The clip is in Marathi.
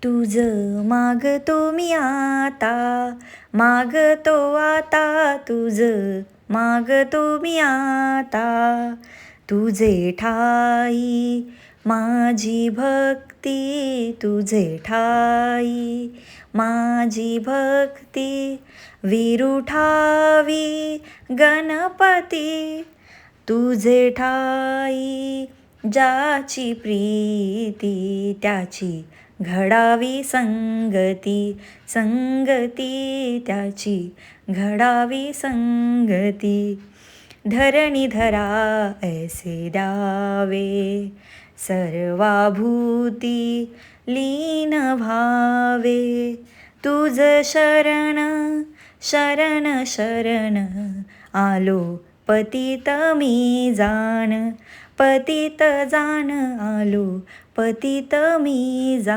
तुझ मागतो मी आता, मागतो आता तुझ मागतो मी आता. तुझे ठाई माझी भक्ती, तुझे ठाई माझी भक्ती. विरुठावी गणपती, तुझे ठाई ज्याची प्रीती, त्याची घडावी संगती. संगती त्याची घडावी संगती. धरणीधरा ऐसे द्यावे, सर्वाभूती लीन व्हावे. तुझ शरण शरण शरण आलो, पतित मी जाण, पतित जाण आलो, पतित मी जाण.